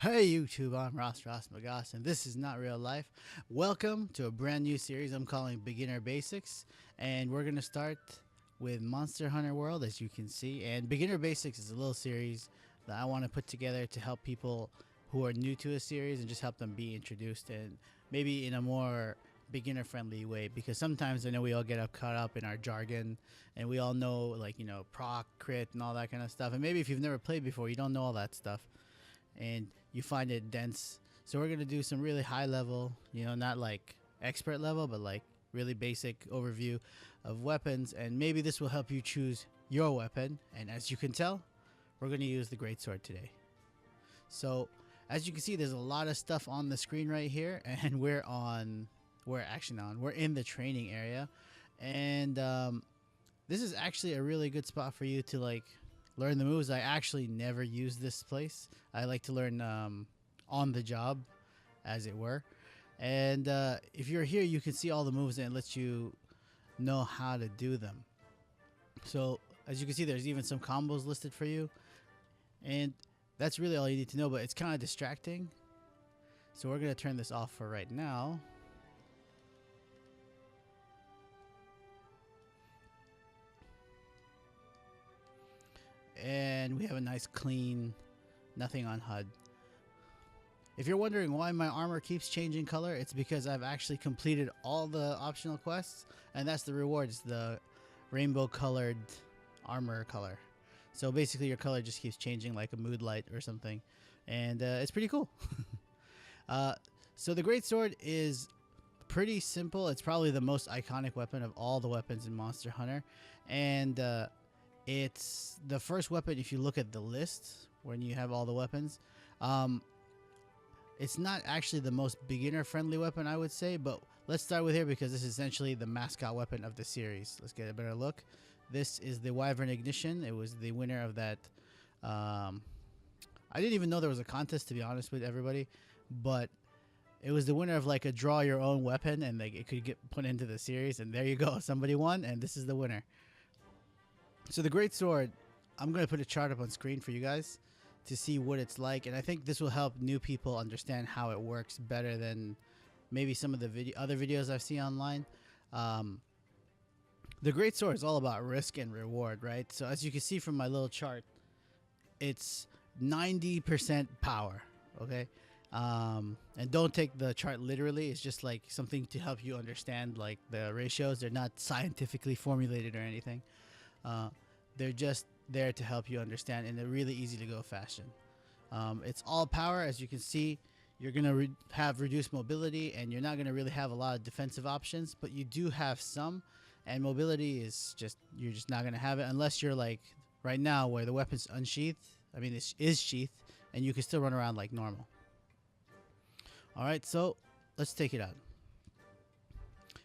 Hey YouTube, I'm Ross Magas, and this is Not Real Life. Welcome to a brand new series I'm calling Beginner Basics, and we're going to start with Monster Hunter World, as you can see. And Beginner Basics is a little series that I want to put together to help people who are new to a series and just help them be introduced, and maybe in a more beginner friendly way, because sometimes I know we all get caught up in our jargon, and we all know, like, proc, crit, and all that kind of stuff. And maybe if you've never played before, you don't know all that stuff and you find it dense. So we're gonna do some really high level, not like expert level, but like really basic overview of weapons, and maybe this will help you choose your weapon. And as you can tell, we're gonna use the Greatsword today. So as you can see, there's a lot of stuff on the screen right here, and we're in the training area, and this is actually a really good spot for you to like learn the moves. I actually never use this place. I like to learn on the job, as it were. And if you're here, you can see all the moves, and it lets you know how to do them. So as you can see, there's even some combos listed for you, and that's really all you need to know, but it's kind of distracting. So we're going to turn this off for right now. And we have a nice clean, nothing on HUD. If you're wondering why my armor keeps changing color, it's because I've actually completed all the optional quests, and that's the rewards, the rainbow colored armor color. So basically your color just keeps changing like a mood light or something, and it's pretty cool. So the Greatsword is pretty simple. It's probably the most iconic weapon of all the weapons in Monster Hunter, and it's the first weapon. If you look at the list when you have all the weapons, it's not actually the most beginner friendly weapon, I would say, but let's start with here because this is essentially the mascot weapon of the series. Let's get a better look. This is the Wyvern Ignition. It was the winner of that. I didn't even know there was a contest, to be honest with everybody, but it was the winner of like a draw your own weapon, and like it could get put into the series, and there you go, somebody won, and this is the winner. So the Greatsword, I'm going to put a chart up on screen for you guys to see what it's like, and I think this will help new people understand how it works better than maybe some of the other videos I've seen online. The Greatsword is all about risk and reward, right? So as you can see from my little chart, it's 90% power, okay? And don't take the chart literally. It's just like something to help you understand like the ratios. They're not scientifically formulated or anything. They're just there to help you understand in a really easy to go fashion. It's all power. As you can see, you're going to have reduced mobility, and you're not going to really have a lot of defensive options, but you do have some, and mobility is just, you're just not going to have it unless you're like right now where the weapon's unsheathed. I mean, it is sheathed, and you can still run around like normal. All right, so let's take it out.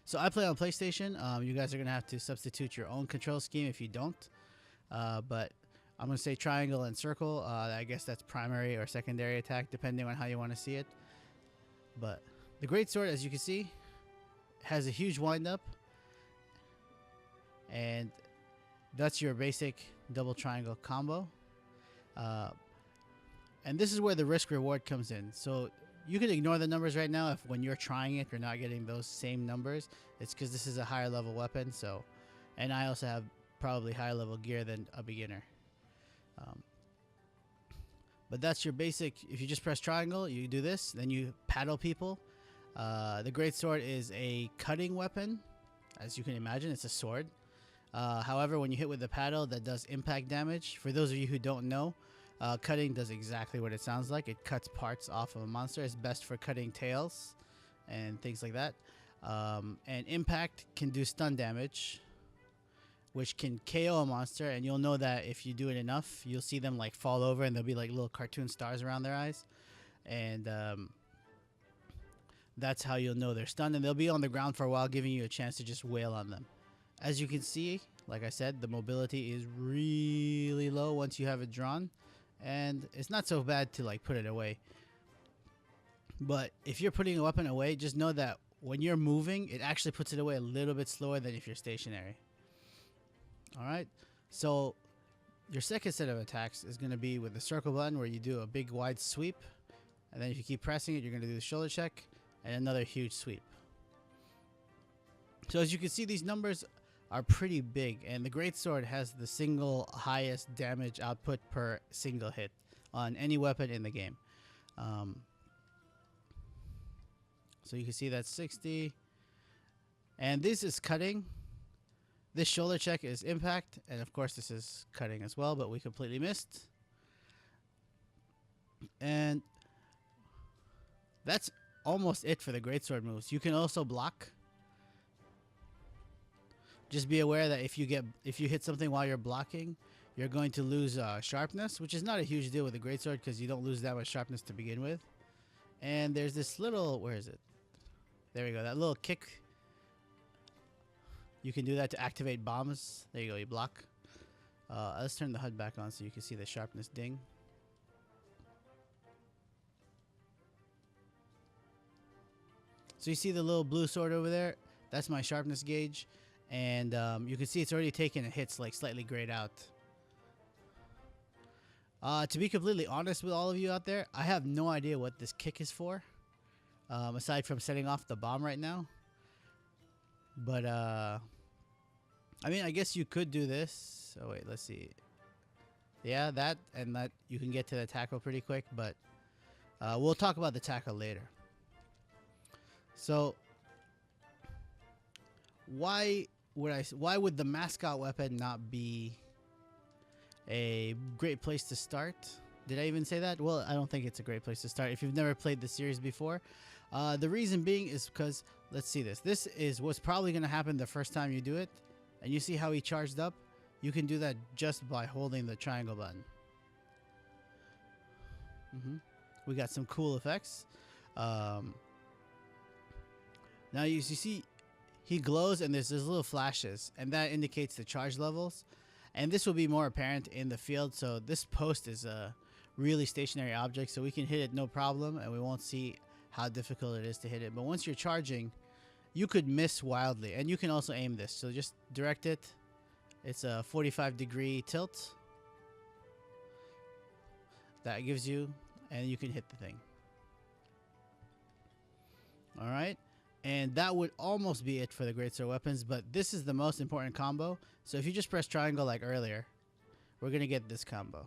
So I play on PlayStation. You guys are going to have to substitute your own control scheme if you don't. But I'm going to say triangle and circle. I guess that's primary or secondary attack, depending on how you want to see it. But the Greatsword, as you can see, has a huge wind-up. And that's your basic double triangle combo. And this is where the risk-reward comes in. So you can ignore the numbers right now if when you're trying it, you're not getting those same numbers. It's because this is a higher level weapon. So, and I also have probably higher level gear than a beginner. But that's your basic. If you just press triangle, you do this, then you paddle people. The Greatsword is a cutting weapon. As you can imagine, it's a sword. However, when you hit with the paddle, that does impact damage. For those of you who don't know, cutting does exactly what it sounds like. It cuts parts off of a monster. It's best for cutting tails and things like that. And impact can do stun damage, which can KO a monster, and you'll know that if you do it enough, you'll see them like fall over, and there'll be like little cartoon stars around their eyes, and that's how you'll know they're stunned, and they'll be on the ground for a while, giving you a chance to just wail on them. As you can see, like I said, the mobility is really low once you have it drawn, and it's not so bad to like put it away. But if you're putting a weapon away, just know that when you're moving, it actually puts it away a little bit slower than if you're stationary. Alright, so your second set of attacks is going to be with the circle button, where you do a big wide sweep And then if you keep pressing it, you're going to do the shoulder check and another huge sweep. So as you can see, these numbers are pretty big, and the Greatsword has the single highest damage output per single hit on any weapon in the game. So you can see that's 60. And this is cutting. This shoulder check is impact, and of course this is cutting as well, but we completely missed. And that's almost it for the Greatsword moves. You can also block. Just be aware that if you hit something while you're blocking, you're going to lose sharpness, which is not a huge deal with the Greatsword because you don't lose that much sharpness to begin with. And there's this little, where is it? There we go, that little kick. You can do that to activate bombs. There you go, you block. Let's turn the HUD back on so you can see the sharpness ding. So you see the little blue sword over there? That's my sharpness gauge. And you can see it's already taken a hits like slightly grayed out. To be completely honest with all of you out there, I have no idea what this kick is for. Aside from setting off the bomb right now. But, I mean, I guess you could do this. Oh, wait, let's see. Yeah, that and that you can get to the tackle pretty quick, but we'll talk about the tackle later. So, why would the mascot weapon not be a great place to start? Did I even say that? Well, I don't think it's a great place to start if you've never played the series before. The reason being is because, let's see this. This is what's probably going to happen the first time you do it. And you see how he charged up? You can do that just by holding the triangle button. We got some cool effects. Now you see he glows and there's little flashes, and that indicates the charge levels. And this will be more apparent in the field. So this post is a really stationary object, so we can hit it no problem, and we won't see how difficult it is to hit it. But once you're charging, you could miss wildly, and you can also aim this. So just direct it. It's a 45-degree tilt that gives you, and you can hit the thing. All right. And that would almost be it for the Greatsword weapons, but this is the most important combo. So if you just press triangle like earlier, we're going to get this combo.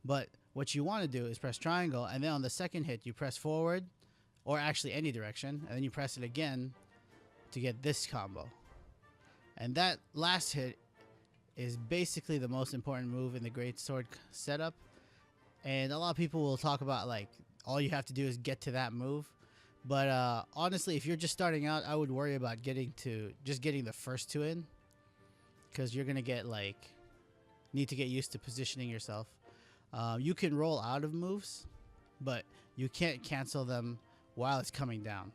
But what you want to do is press triangle, and then on the second hit, you press forward, or actually any direction, and then you press it again to get this combo. And that last hit is basically the most important move in the Greatsword setup. And a lot of people will talk about, like, all you have to do is get to that move. But honestly, if you're just starting out, I would worry about getting the first two in, because you're gonna need to get used to positioning yourself. You can roll out of moves, but you can't cancel them while it's coming down.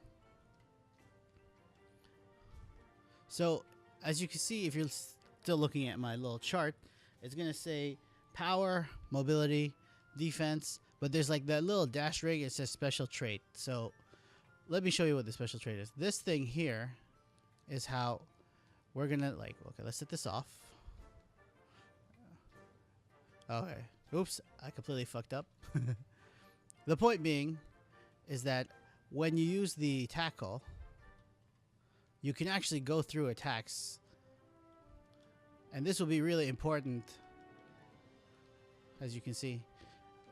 So as you can see, if you're still looking at my little chart, it's gonna say power, mobility, defense, but there's like that little dash ring. It says special trait. So let me show you what the special trait is. This thing here is how we're gonna okay, let's set this off. Okay. Oops, I completely fucked up. The point being is that when you use the tackle, you can actually go through attacks. And this will be really important, as you can see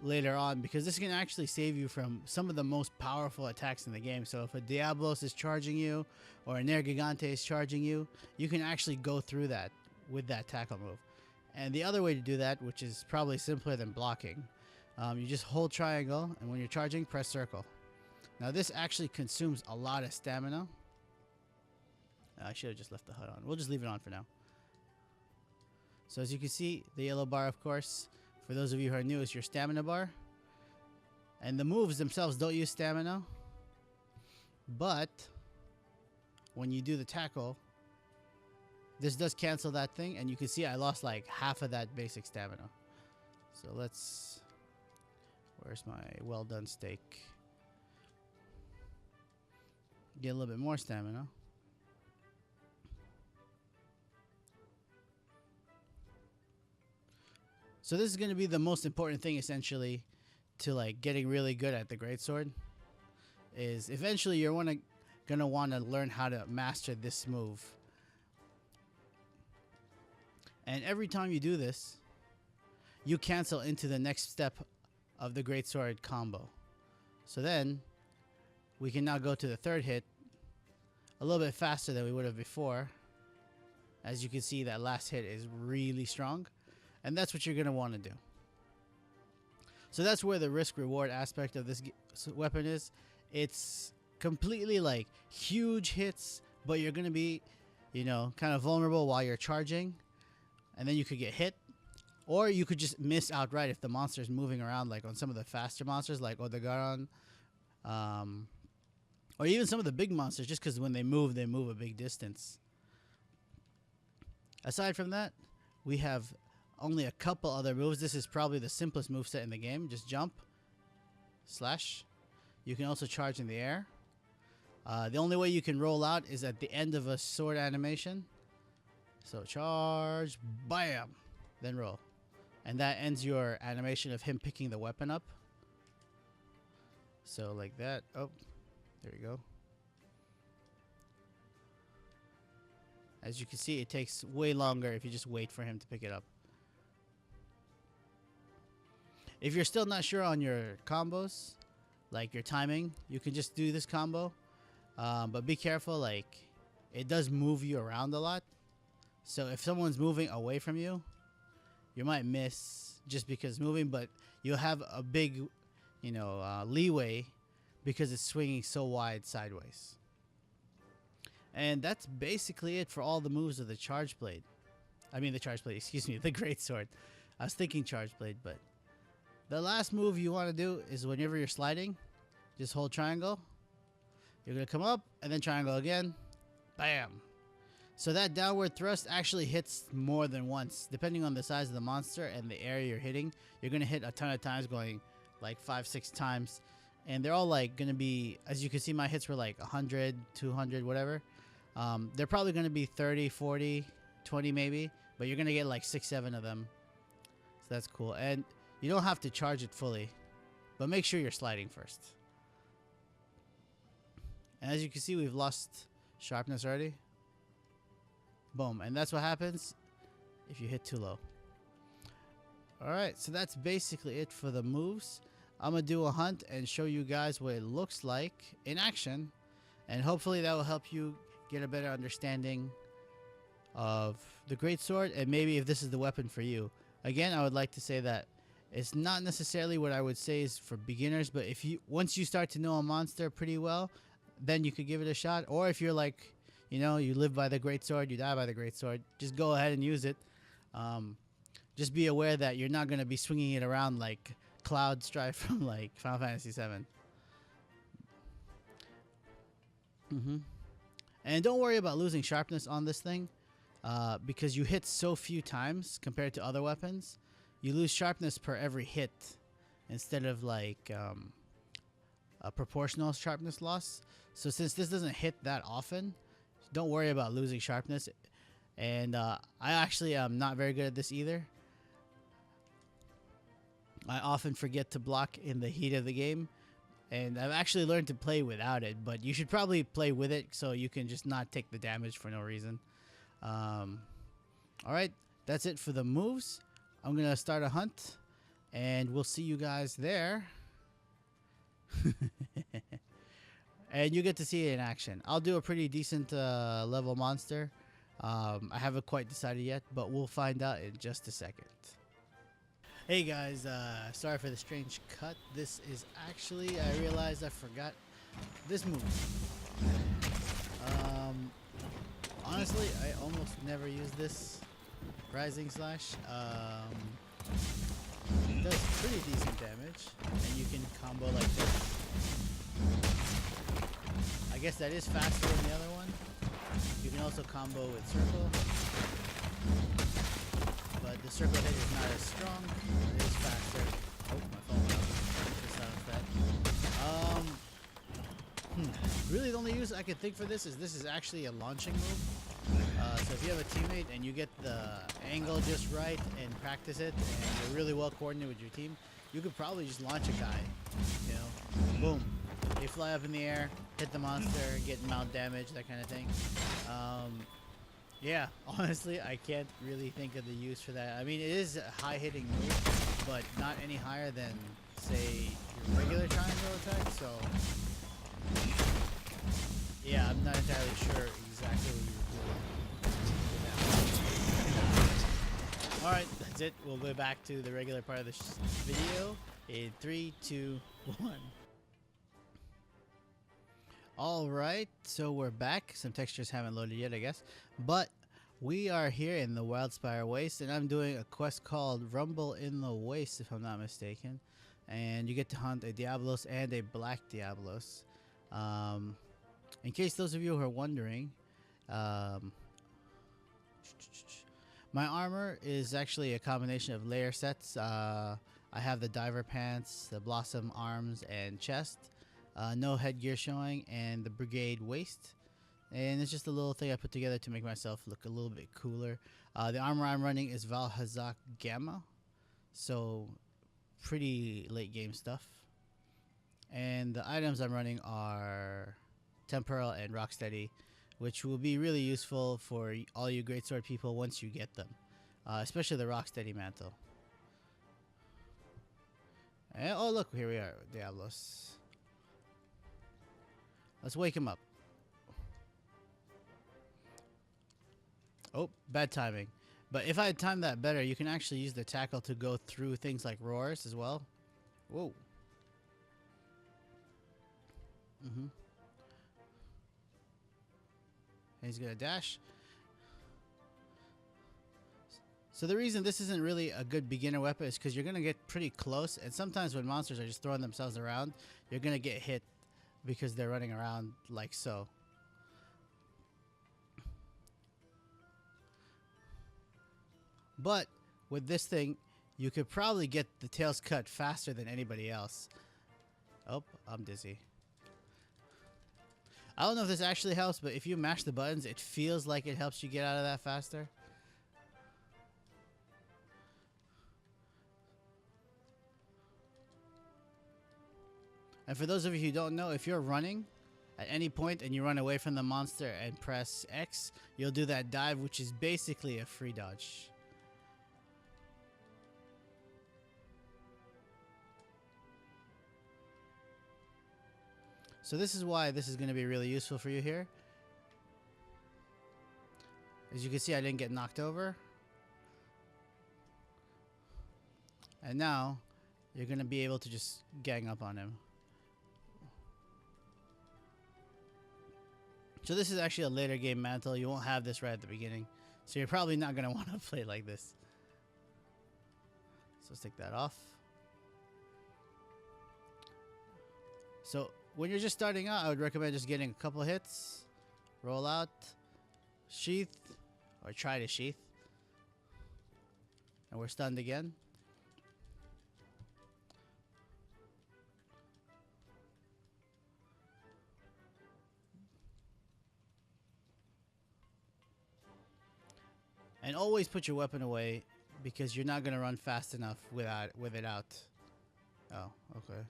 later on, because this can actually save you from some of the most powerful attacks in the game. So if a Diablos is charging you or a Nergigante is charging you, you can actually go through that with that tackle move. And the other way to do that, which is probably simpler than blocking, you just hold triangle, and when you're charging, press circle. Now this actually consumes a lot of stamina. I should have just left the HUD on. We'll just leave it on for now. So as you can see, the yellow bar, of course, for those of you who are new, is your stamina bar. And the moves themselves don't use stamina. But when you do the tackle, this does cancel that thing. And you can see I lost like half of that basic stamina. So let's... Where's my well done steak? Get a little bit more stamina. So this is going to be the most important thing, essentially, to like getting really good at the Greatsword is eventually you're gonna want to learn how to master this move. And every time you do this, you cancel into the next step of the Greatsword combo. So then we can now go to the third hit a little bit faster than we would have before. As you can see, that last hit is really strong, and that's what you're going to want to do. So that's where the risk reward aspect of this weapon is. It's completely like huge hits, but you're going to be, you know, kind of vulnerable while you're charging, and then you could get hit, or you could just miss outright if the monster is moving around, like on some of the faster monsters like Odegaron, or even some of the big monsters, just because when they move a big distance. Aside from that, we have only a couple other moves. This is probably the simplest moveset in the game. Just jump, slash. You can also charge in the air. The only way you can roll out is at the end of a sword animation. So charge, bam, then roll. And that ends your animation of him picking the weapon up. So like that. Oh, there you go. As you can see, it takes way longer if you just wait for him to pick it up. If you're still not sure on your combos, like your timing, you can just do this combo. But be careful, like it does move you around a lot. So if someone's moving away from you, you might miss just because moving, but you'll have a big, you know, leeway because it's swinging so wide sideways. And that's basically it for all the moves of the Charge Blade. I mean the Charge Blade, excuse me, the Greatsword. I was thinking Charge Blade, but the last move you want to do is whenever you're sliding, just hold triangle. You're going to come up and then triangle again. Bam. So that downward thrust actually hits more than once. Depending on the size of the monster and the area you're hitting, you're going to hit a ton of times, going like 5-6 times. And they're all like going to be, as you can see, my hits were like 100, 200, whatever. They're probably going to be 30, 40, 20 maybe, but you're going to get like 6-7 of them. So that's cool. And you don't have to charge it fully, but make sure you're sliding first. And as you can see, we've lost sharpness already. Boom. And that's what happens if you hit too low. Alright, so that's basically it for the moves. I'm going to do a hunt and show you guys what it looks like in action. And hopefully that will help you get a better understanding of the Greatsword, and maybe if this is the weapon for you. Again, I would like to say that it's not necessarily what I would say is for beginners, but if you once you start to know a monster pretty well, then you could give it a shot. Or if you're like, you know, you live by the Greatsword, you die by the Greatsword, just go ahead and use it. Just be aware that you're not going to be swinging it around like Cloud Strife from like Final Fantasy VII. And don't worry about losing sharpness on this thing, because you hit so few times compared to other weapons. You lose sharpness per every hit instead of like a proportional sharpness loss. So since this doesn't hit that often, don't worry about losing sharpness. And I actually am not very good at this either. I often forget to block in the heat of the game, and I've actually learned to play without it, but you should probably play with it so you can just not take the damage for no reason. Alright, that's it for the moves. I'm going to start a hunt, and we'll see you guys there. And you get to see it in action. I'll do a pretty decent level monster. I haven't quite decided yet, but we'll find out in just a second. Hey guys, sorry for the strange cut. This is actually, I realized I forgot this move. Honestly, I almost never use this Rising Slash. It does pretty decent damage, and you can combo like this. I guess that is faster than the other one. You can also combo with circle, but the circle hit is not as strong. It is faster. Oh, my phone went off. Just out of that. Really, the only use I can think for this is actually a launching move. So if you have a teammate and you get the angle just right and practice it, and you're really well coordinated with your team, you could probably just launch a guy. You know, boom, they fly up in the air, hit the monster, get mount damage, that kind of thing. Yeah, honestly, I can't really think of the use for that. I mean, it is a high-hitting move, but not any higher than, say, your regular triangle attack. So, yeah, I'm not entirely sure exactly what you would do. All right, that's it. We'll go back to the regular part of the video in 3, 2, 1. All right, so we're back. Some textures haven't loaded yet, I guess, but we are here in the Wildspire Waste, and I'm doing a quest called Rumble in the Waste, if I'm not mistaken. And you get to hunt a Diablos and a Black Diablos. In case those of you who are wondering, my armor is actually a combination of layer sets. I have the diver pants, the blossom arms and chest. No headgear showing, and the brigade waist, and it's just a little thing I put together to make myself look a little bit cooler. The armor I'm running is Valhazak Gamma, so pretty late game stuff, and the items I'm running are Temporal and Rocksteady, which will be really useful for all you Greatsword people once you get them, especially the Rocksteady mantle. And, oh look, here we are, Diablos. Let's wake him up. Oh, bad timing. But if I had timed that better, you can actually use the tackle to go through things like roars as well. Whoa. He's gonna dash. So the reason this isn't really a good beginner weapon is because you're gonna get pretty close, and sometimes when monsters are just throwing themselves around, you're gonna get hit because they're running around like so. But with this thing, you could probably get the tails cut faster than anybody else. Oh, I'm dizzy. I don't know if this actually helps, but if you mash the buttons, it feels like it helps you get out of that faster. And for those of you who don't know, if you're running at any point and you run away from the monster and press X, you'll do that dive, which is basically a free dodge. So this is why this is going to be really useful for you here. As you can see, I didn't get knocked over. And now you're going to be able to just gang up on him. So this is actually a later game mantle. You won't have this right at the beginning. So you're probably not going to want to play like this. So let's take that off. So when you're just starting out, I would recommend just getting a couple hits. Roll out. Sheath. Or try to sheath. And we're stunned again. And always put your weapon away because you're not going to run fast enough with it out. Oh, okay.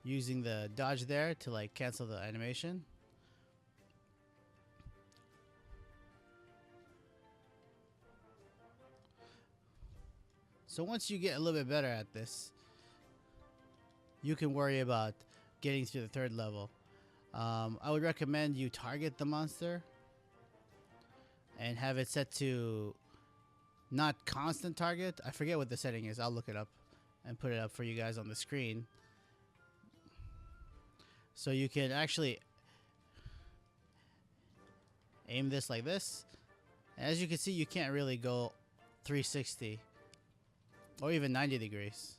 Using the dodge there to like cancel the animation. So once you get a little bit better at this, you can worry about getting through the third level. I would recommend you target the monster and have it set to not constant target. I forget what the setting is. I'll look it up and put it up for you guys on the screen. So you can actually aim this like this. And as you can see, you can't really go 360 or even 90 degrees.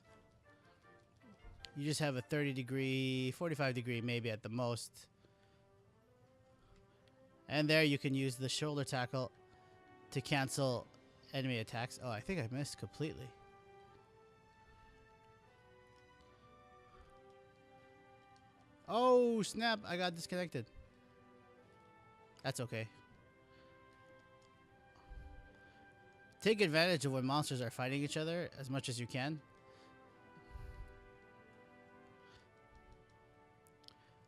You just have a 30 degree, 45 degree maybe at the most. And there you can use the shoulder tackle to cancel enemy attacks. Oh, I think I missed completely. Oh, snap. I got disconnected. That's okay. Take advantage of when monsters are fighting each other as much as you can.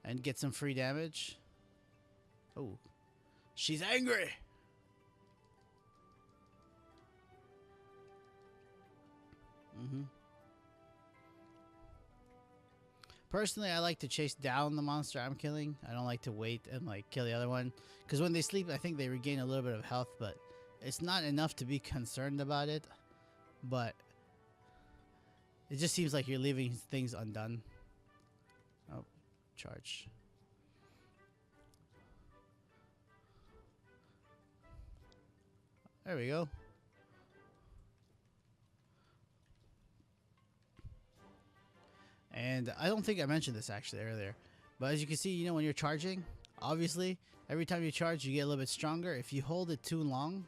And get some free damage. Oh. She's angry. Personally, I like to chase down the monster I'm killing. I don't like to wait and like kill the other one. Because when they sleep, I think they regain a little bit of health, but it's not enough to be concerned about it. But it just seems like you're leaving things undone. Oh, charge. There we go. And I don't think I mentioned this actually earlier, but as you can see, you know, when you're charging, obviously, every time you charge, you get a little bit stronger. If you hold it too long,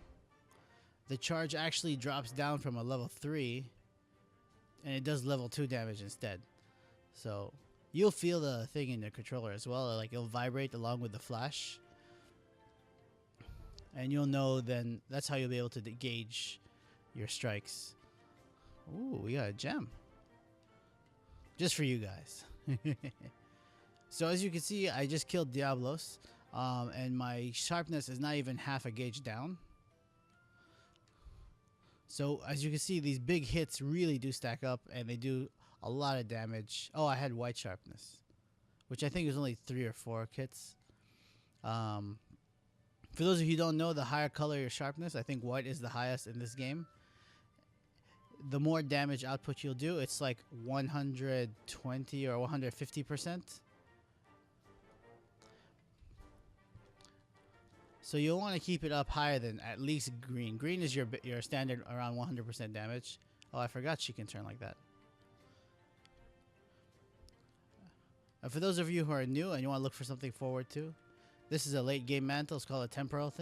the charge actually drops down from a level 3, and it does level 2 damage instead. So you'll feel the thing in the controller as well, like it'll vibrate along with the flash. And you'll know then, that's how you'll be able to gauge your strikes. Ooh, we got a gem. Just for you guys. So as you can see, I just killed Diablos. And my sharpness is not even half a gauge down. So as you can see, these big hits really do stack up. And they do a lot of damage. Oh, I had white sharpness. Which I think was only 3 or 4 hits. For those of you who don't know, the higher color your sharpness, I think white is the highest in this game. The more damage output you'll do, it's like 120 or 150%. So you'll want to keep it up higher than at least green. Green is your standard around 100% damage. Oh, I forgot she can turn like that. For those of you who are new and you want to look for something forward to, this is a late game mantle. It's called a temporal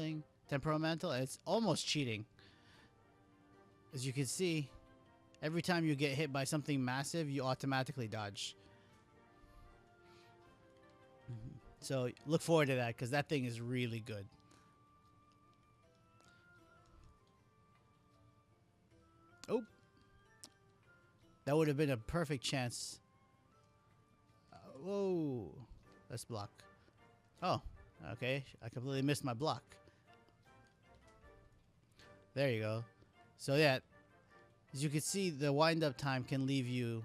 mantle. And it's almost cheating. As you can see, every time you get hit by something massive, you automatically dodge. So look forward to that, because that thing is really good. Oh. That would have been a perfect chance. Whoa. Let's block. Oh, okay. I completely missed my block. There you go. So yeah, as you can see, the wind-up time can leave you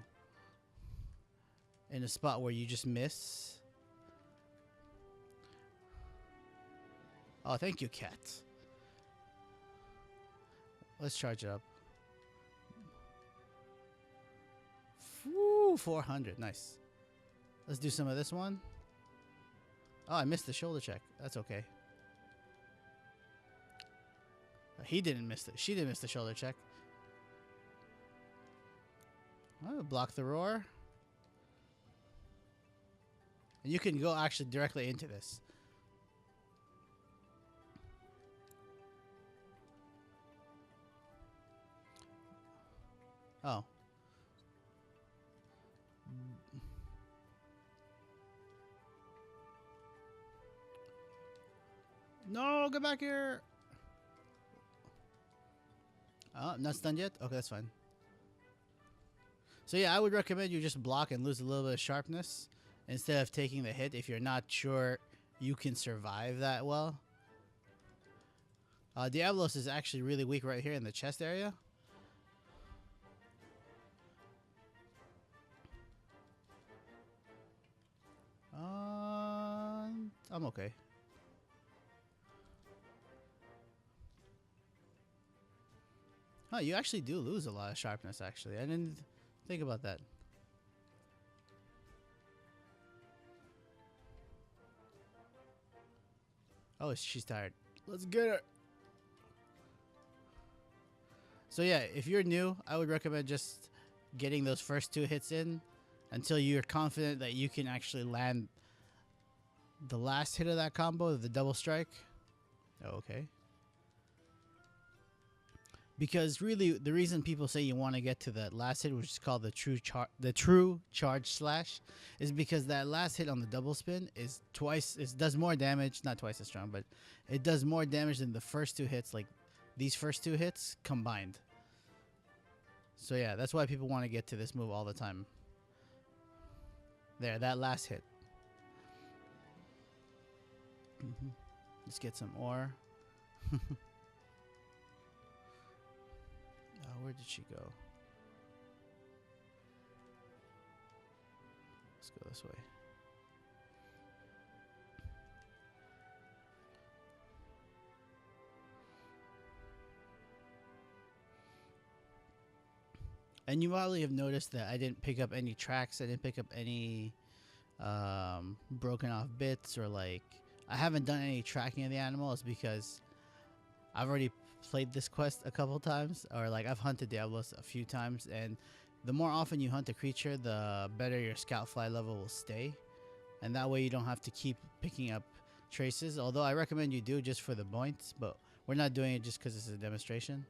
in a spot where you just miss. Oh, thank you, cat. Let's charge it up. Woo, 400. Nice. Let's do some of this one. Oh, I missed the shoulder check. That's okay. He didn't miss it. She didn't miss the shoulder check. Oh, block the roar. And you can go actually directly into this. Oh. No, get back here. Oh, not stunned yet? Okay, that's fine. So yeah, I would recommend you just block and lose a little bit of sharpness instead of taking the hit if you're not sure you can survive that well. Diablos is actually really weak right here in the chest area. I'm okay. Oh, you actually do lose a lot of sharpness, actually. I didn't think about that. Oh, she's tired. Let's get her. So yeah, if you're new, I would recommend just getting those first 2 hits in until you're confident that you can actually land the last hit of that combo, the double strike. Oh, okay. Because really, the reason people say you want to get to that last hit, which is called the true charge slash, is because that last hit on the double spin is twice. It does more damage, not twice as strong, but it does more damage than the first two hits. Like these first two hits combined. So yeah, that's why people want to get to this move all the time. There, that last hit. Let's get some ore. Where did she go? Let's go this way. And you probably have noticed that I didn't pick up any tracks. I didn't pick up any broken off bits, or like I haven't done any tracking of the animal. It's because I've already played this quest a couple times, or like I've hunted Diablos a few times, and the more often you hunt a creature, the better your scout fly level will stay, and that way you don't have to keep picking up traces. Although I recommend you do, just for the points, but we're not doing it just because it's a demonstration.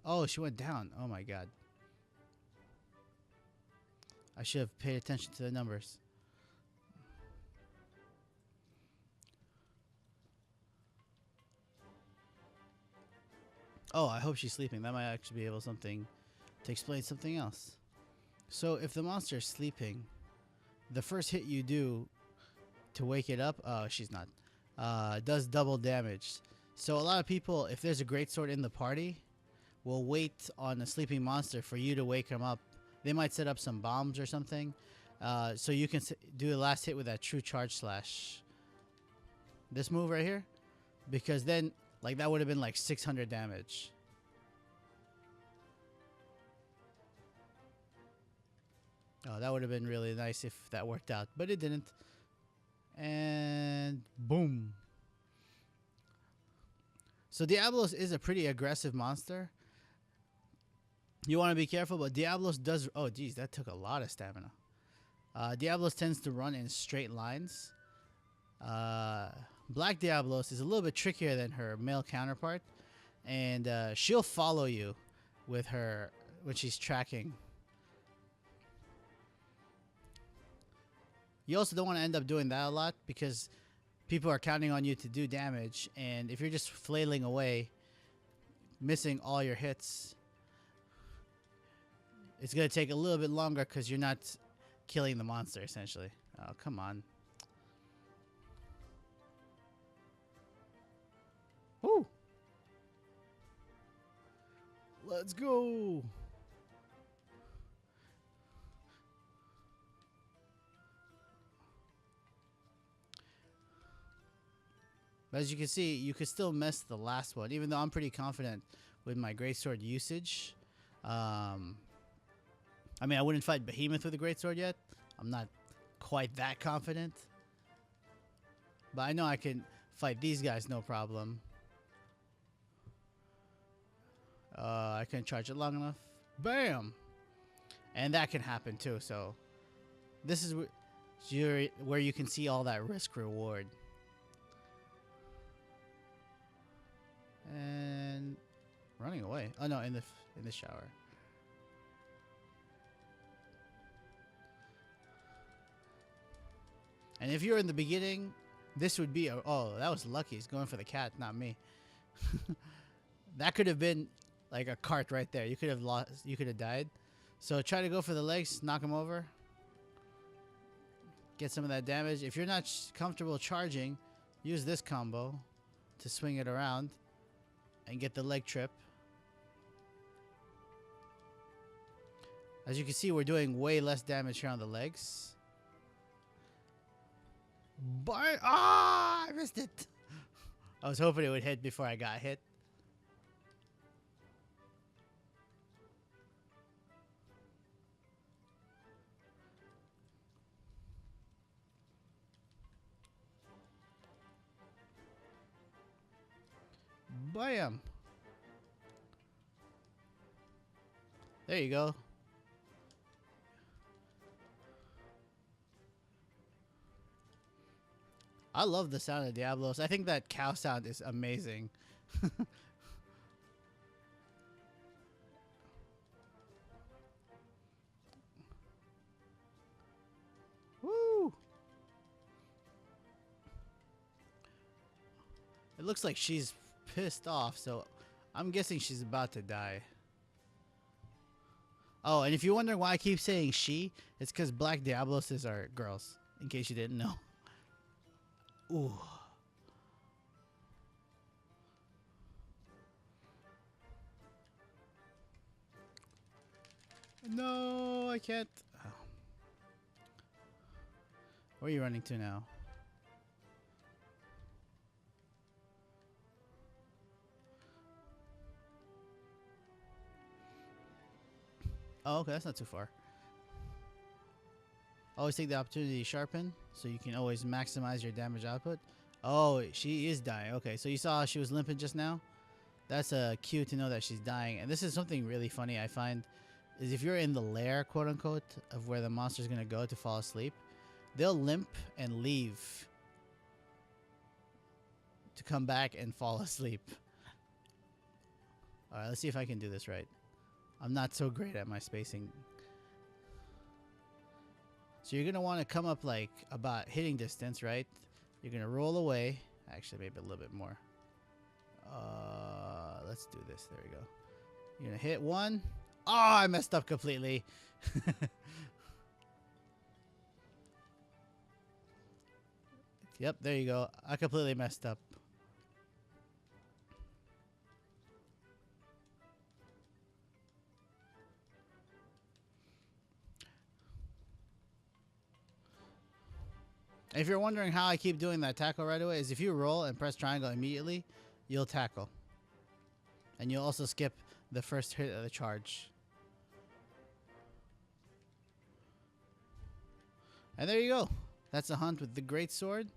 Oh, she went down. Oh my god. I should have paid attention to the numbers. Oh, I hope she's sleeping. That might actually be able to explain something else. So if the monster is sleeping, the first hit you do to wake it up, oh, she's not, does double damage. So a lot of people, if there's a greatsword in the party, will wait on a sleeping monster for you to wake him up. They might set up some bombs or something, so you can do the last hit with that true charge slash. This move right here, because then like that would have been like 600 damage. Oh, that would have been really nice if that worked out, but it didn't. And boom. So Diablos is a pretty aggressive monster. You want to be careful, but Diablos does... Oh, geez, that took a lot of stamina. Diablos tends to run in straight lines. Black Diablos is a little bit trickier than her male counterpart, and she'll follow you with her when she's tracking. You also don't want to end up doing that a lot, because people are counting on you to do damage, and if you're just flailing away, missing all your hits, it's going to take a little bit longer because you're not killing the monster, essentially. Oh, come on. Woo! Let's go! But as you can see, you could still miss the last one, even though I'm pretty confident with my Greatsword usage. I mean, I wouldn't fight Behemoth with a Greatsword yet. I'm not quite that confident. But I know I can fight these guys no problem. I couldn't charge it long enough. Bam! And that can happen too, so this is where you can see all that risk reward. And running away. Oh no, in the shower. And if you're in the beginning, this would be oh, that was lucky. He's going for the cat, not me. That could have been like a cart right there. You could have lost. You could have died. So try to go for the legs, knock him over, get some of that damage. If you're not comfortable charging, use this combo to swing it around and get the leg trip. As you can see, we're doing way less damage here on the legs. But I missed it. I was hoping it would hit before I got hit. Bam. There you go. I love the sound of Diablos. I think that cow sound is amazing. Woo! It looks like she's pissed off, so I'm guessing she's about to die. Oh, and if you're wondering why I keep saying she, it's because Black Diabloses are girls, in case you didn't know. Ooh. No, I can't. Oh. Where are you running to now? Oh, okay, that's not too far. Always take the opportunity to sharpen, so you can always maximize your damage output. Oh, she is dying. Okay, so you saw she was limping just now? That's a cue to know that she's dying. And this is something really funny I find, is if you're in the lair, quote unquote, of where the monster's going to go to fall asleep, they'll limp and leave to come back and fall asleep. Alright, let's see if I can do this right. I'm not so great at my spacing. So you're going to want to come up like about hitting distance, right? You're going to roll away. Actually, maybe a little bit more. Let's do this. There we go. You're going to hit one. Oh, I messed up completely. Yep, there you go. I completely messed up. If you're wondering how I keep doing that tackle right away, is if you roll and press triangle immediately, you'll tackle. And you'll also skip the first hit of the charge. And there you go. That's a hunt with the Greatsword.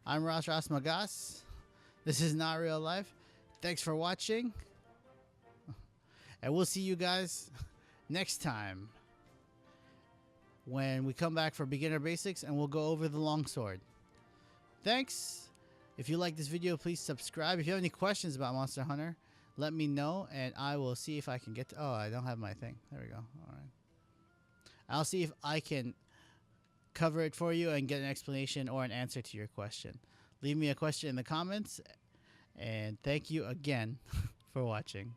I'm Ross Magas. This is Not Real Life. Thanks for watching. And we'll see you guys next time, when we come back for beginner basics and we'll go over the longsword. Thanks. If you like this video, please subscribe. If you have any questions about Monster Hunter, let me know and I will see if I can get to... Oh, I don't have my thing. There we go. All right. I'll see if I can cover it for you and get an explanation or an answer to your question. Leave me a question in the comments, and thank you again for watching.